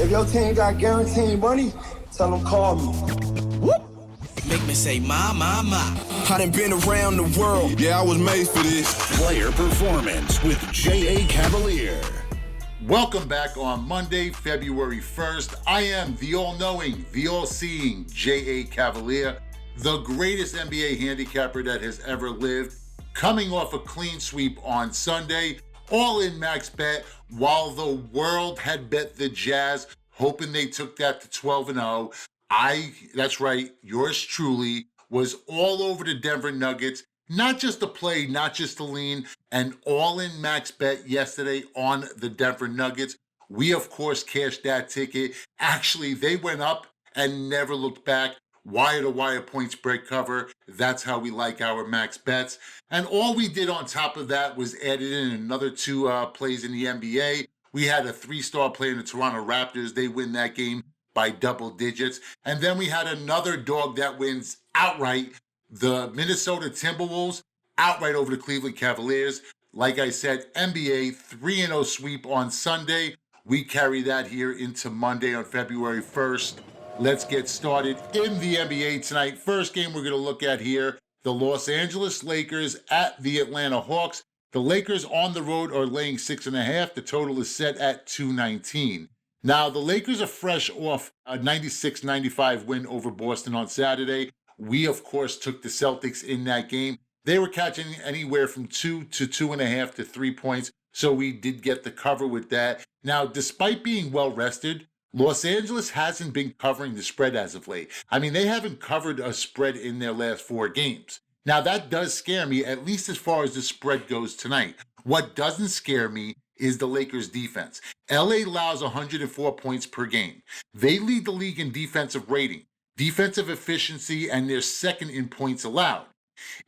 If your team got guaranteed money, tell them call me. Whoop. Make me say, my. I done been around the world. Yeah, I was made for this. Player Performance with J.A. Cavalier. Welcome back on Monday, February 1st. I am the all-knowing, the all-seeing J.A. Cavalier, the greatest NBA handicapper that has ever lived, coming off a clean sweep on Sunday, all in max bet, while the world had bet the Jazz, hoping they took that to 12-0. That's right, yours truly, was all over the Denver Nuggets, not just to play, not just to lean, and all in max bet yesterday on the Denver Nuggets. We, of course, cashed that ticket. Actually, they went up and never looked back. Wire-to-wire point spread cover. That's how we like our max bets. And all we did on top of that was added in another two plays in the NBA. We had a 3-star play in the Toronto Raptors. They win that game by double digits. And then we had another dog that wins outright. The Minnesota Timberwolves outright over the Cleveland Cavaliers. Like I said, NBA 3-0 sweep on Sunday. We carry that here into Monday on February 1st. Let's get started in the NBA tonight. First game we're going to look at here, the Los Angeles Lakers at the Atlanta Hawks. The Lakers on the road are laying 6.5. The total is set at 219. Now, the Lakers are fresh off a 96-95 win over Boston on Saturday. We, of course, took the Celtics in that game. They were catching anywhere from 2 to 2.5 to 3 points, so we did get the cover with that. Now, despite being well-rested, Los Angeles hasn't been covering the spread as of late. I mean, they haven't covered a spread in their last 4 games. Now, that does scare me, at least as far as the spread goes tonight. What doesn't scare me is the Lakers' defense. LA allows 104 points per game. They lead the league in defensive rating, defensive efficiency, and they're second in points allowed.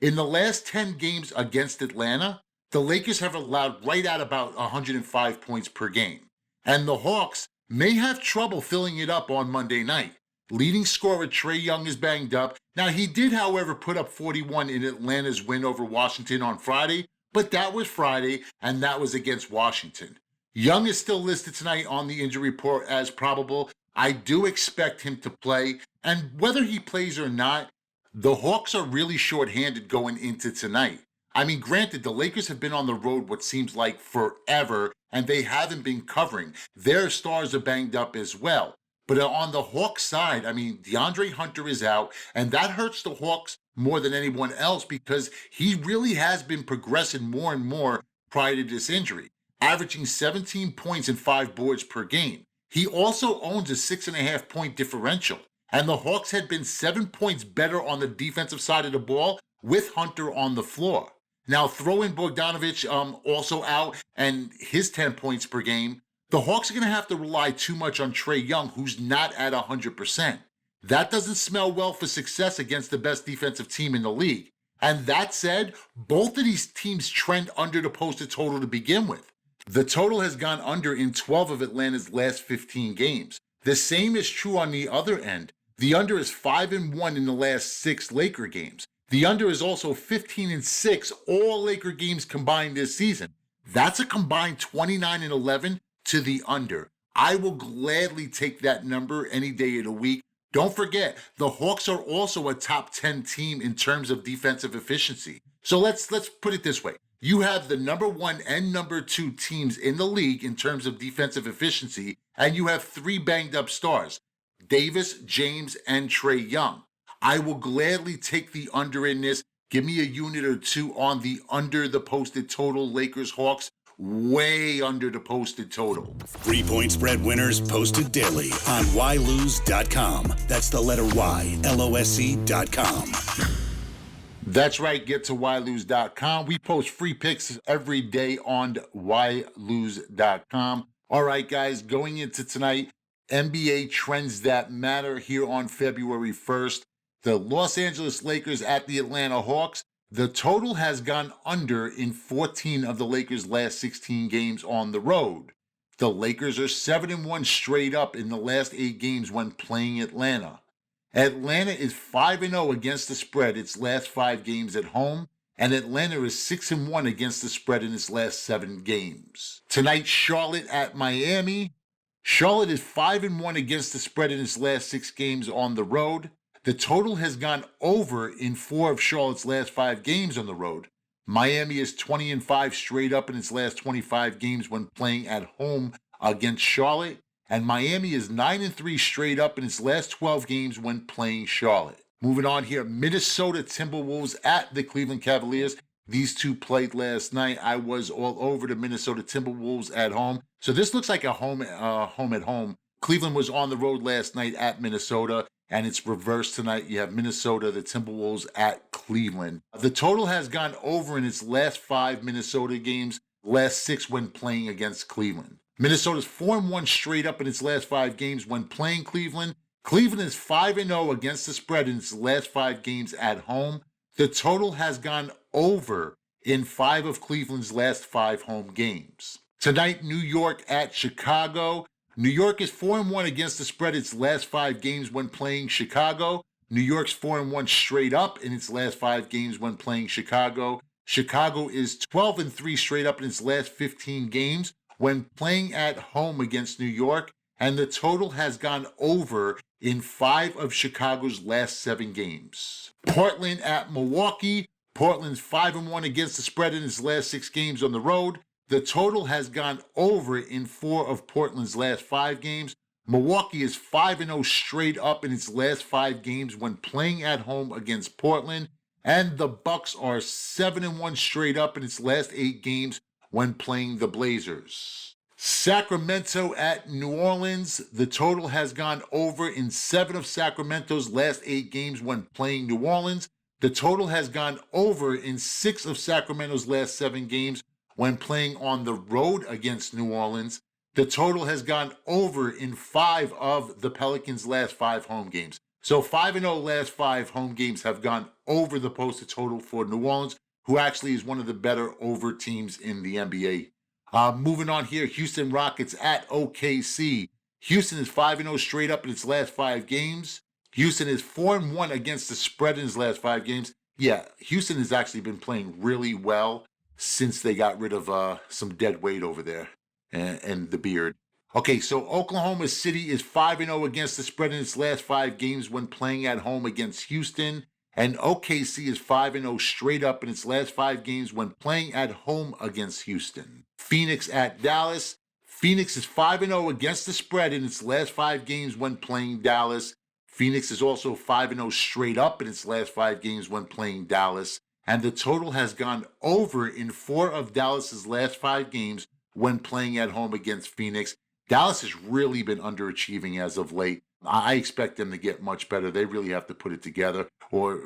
In the last 10 games against Atlanta, the Lakers have allowed right at about 105 points per game. And the Hawks may have trouble filling it up on Monday night. Leading scorer Trae Young is banged up. Now, he did, however, put up 41 in Atlanta's win over Washington on Friday, but that was Friday, and that was against Washington. Young is still listed tonight on the injury report as probable. I do expect him to play, and whether he plays or not, the Hawks are really shorthanded going into tonight. I mean, granted, the Lakers have been on the road what seems like forever, and they haven't been covering. Their stars are banged up as well. But on the Hawks side, I mean, DeAndre Hunter is out, and that hurts the Hawks more than anyone else because he really has been progressing more and more prior to this injury, averaging 17 points and 5 boards per game. He also owns a 6.5 point differential, and the Hawks had been 7 points better on the defensive side of the ball with Hunter on the floor. Now, throw in Bogdanovic also out and his 10 points per game. The Hawks are going to have to rely too much on Trae Young, who's not at 100%. That doesn't smell well for success against the best defensive team in the league. And that said, both of these teams trend under the posted total to begin with. The total has gone under in 12 of Atlanta's last 15 games. The same is true on the other end. The under is 5-1 in the last 6 Laker games. The under is also 15-6 all Laker games combined this season. That's a combined 29-11 to the under. I will gladly take that number any day of the week. Don't forget, the Hawks are also a top 10 team in terms of defensive efficiency. So let's put it this way. You have the number 1 and number 2 teams in the league in terms of defensive efficiency, and you have 3 banged up stars, Davis, James, and Trae Young. I will gladly take the under in this. Give me a unit or two on the under the posted total Lakers Hawks. Way under the posted total. 3-point spread winners posted daily on ylose.com. That's the letter Y, LOSC.com. That's right. Get to ylose.com. We post free picks every day on ylose.com. All right, guys, going into tonight, NBA trends that matter here on February 1st. The Los Angeles Lakers at the Atlanta Hawks. The total has gone under in 14 of the Lakers' last 16 games on the road. The Lakers are 7-1 straight up in the last 8 games when playing Atlanta. Atlanta is 5-0 against the spread its last 5 games at home, and Atlanta is 6-1 against the spread in its last 7 games. Tonight, Charlotte at Miami. Charlotte is 5-1 against the spread in its last 6 games on the road. The total has gone over in 4 of Charlotte's last 5 games on the road. Miami is 20-5 straight up in its last 25 games when playing at home against Charlotte. And Miami is 9-3 straight up in its last 12 games when playing Charlotte. Moving on here, Minnesota Timberwolves at the Cleveland Cavaliers. These two played last night. I was all over the Minnesota Timberwolves at home. So this looks like a home at home. Cleveland was on the road last night at Minnesota, and it's reversed tonight. You have Minnesota, the Timberwolves at Cleveland. The total has gone over in its last 5 Minnesota games, last 6 when playing against Cleveland. Minnesota's 4-1 straight up in its last 5 games when playing Cleveland. Cleveland is 5-0 against the spread in its last 5 games at home. The total has gone over in 5 of Cleveland's last 5 home games. Tonight, New York at Chicago. New York is 4-1 against the spread its last 5 games when playing Chicago. New York's 4-1 straight up in its last 5 games when playing Chicago. Chicago is 12-3 straight up in its last 15 games when playing at home against New York, and the total has gone over in 5 of Chicago's last 7 games. Portland at Milwaukee. Portland's 5-1 against the spread in its last 6 games on the road. The total has gone over in 4 of Portland's last 5 games. Milwaukee is 5-0 straight up in its last 5 games when playing at home against Portland, and the Bucks are 7-1 straight up in its last 8 games when playing the Blazers. Sacramento at New Orleans. The total has gone over in 7 of Sacramento's last 8 games when playing New Orleans. The total has gone over in 6 of Sacramento's last 7 games when playing on the road against New Orleans. The total has gone over in 5 of the Pelicans' last 5 home games. So 5-0 last 5 home games have gone over the posted total for New Orleans, who actually is one of the better over teams in the NBA. Moving on here, Houston Rockets at OKC. Houston is 5-0 straight up in its last 5 games. Houston is 4-1 against the spread in its last 5 games. Yeah, Houston has actually been playing really well since they got rid of some dead weight over there and the beard. Okay, so Oklahoma City is 5-0 against the spread in its last 5 games when playing at home against Houston. And OKC is 5-0 straight up in its last 5 games when playing at home against Houston. Phoenix at Dallas. Phoenix is 5-0 against the spread in its last 5 games when playing Dallas. Phoenix is also 5-0 straight up in its last 5 games when playing Dallas. And the total has gone over in 4 of Dallas's last 5 games when playing at home against Phoenix. Dallas has really been underachieving as of late. I expect them to get much better. They really have to put it together, or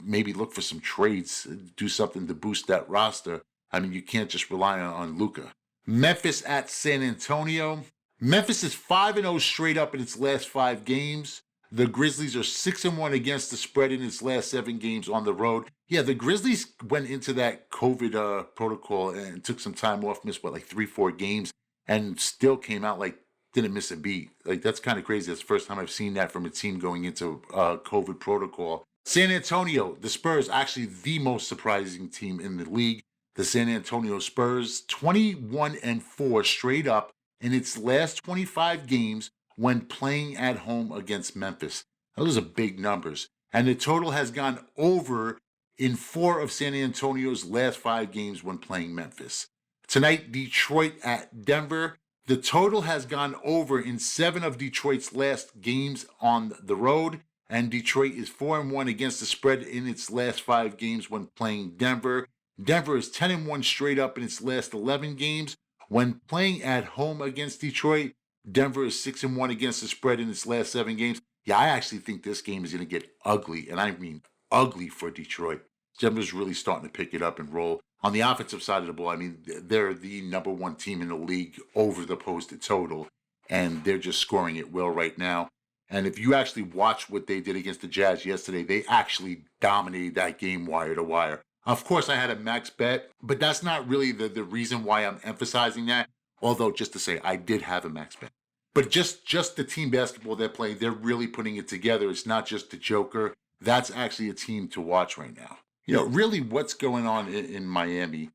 maybe look for some trades, do something to boost that roster. I mean, you can't just rely on Luka. Memphis at San Antonio. Memphis is 5-0 straight up in its last 5 games. The Grizzlies are 6-1 against the spread in its last 7 games on the road. Yeah, the Grizzlies went into that COVID protocol and took some time off, missed like 3-4 games, and still came out like didn't miss a beat. Like, that's kind of crazy. That's the first time I've seen that from a team going into COVID protocol. San Antonio, the Spurs, actually the most surprising team in the league. The San Antonio Spurs, 21-4 straight up in its last 25 games when playing at home against Memphis. Those are big numbers. And the total has gone over in 4 of San Antonio's last 5 games when playing Memphis. Tonight, Detroit at Denver. The total has gone over in 7 of Detroit's last games on the road, and Detroit is 4-1 against the spread in its last 5 games when playing Denver. Denver is 10-1 straight up in its last 11 games. When playing at home against Detroit, Denver is 6-1 against the spread in its last 7 games. Yeah, I actually think this game is going to get ugly, and I mean ugly for Detroit. Denver's really starting to pick it up and roll. On the offensive side of the ball, I mean, they're the number 1 team in the league over the posted total, and they're just scoring it well right now. And if you actually watch what they did against the Jazz yesterday, they actually dominated that game wire to wire. Of course, I had a max bet, but that's not really the reason why I'm emphasizing that. Although, just to say, I did have a max bet. But just the team basketball they're playing, they're really putting it together. It's not just the Joker. That's actually a team to watch right now. You know, really what's going on in Miami,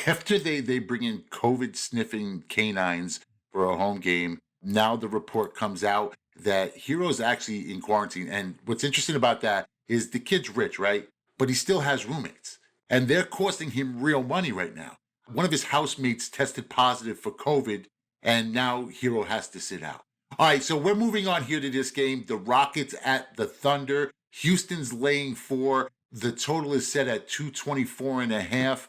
after they bring in COVID-sniffing canines for a home game, Now the report comes out that Hero's actually in quarantine. And what's interesting about that is the kid's rich, right? But he still has roommates. And they're costing him real money right now. One of his housemates tested positive for COVID, and now Hero has to sit out. All right, so we're moving on here to this game. The Rockets at the Thunder. Houston's laying 4. The total is set at 224.5.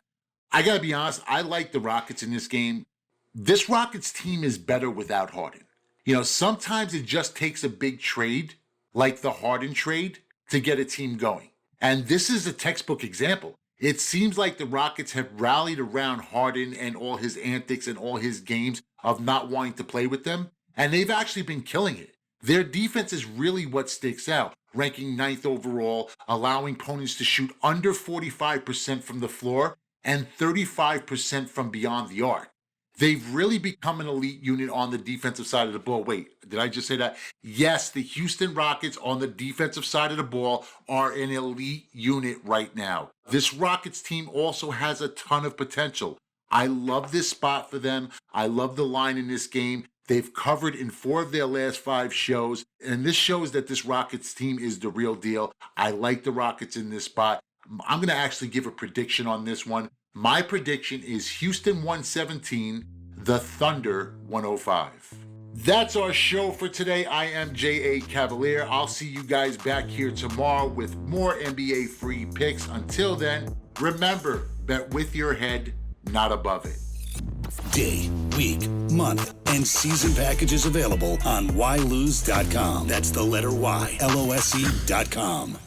I got to be honest, I like the Rockets in this game. This Rockets team is better without Harden. You know, sometimes it just takes a big trade, like the Harden trade, to get a team going. And this is a textbook example. It seems like the Rockets have rallied around Harden and all his antics and all his games of not wanting to play with them, and they've actually been killing it. Their defense is really what sticks out, ranking 9th overall, allowing opponents to shoot under 45% from the floor and 35% from beyond the arc. They've really become an elite unit on the defensive side of the ball. Wait, did I just say that? Yes, the Houston Rockets on the defensive side of the ball are an elite unit right now. This Rockets team also has a ton of potential. I love this spot for them. I love the line in this game. They've covered in 4 of their last 5 shows, and this shows that this Rockets team is the real deal. I like the Rockets in this spot. I'm going to actually give a prediction on this one. My prediction is Houston 117, the Thunder 105. That's our show for today. I am J.A. Cavalier. I'll see you guys back here tomorrow with more NBA free picks. Until then, remember, bet with your head, not above it. Day, week, month, and season packages available on whylose.com. That's the letter Y, LOSE.com.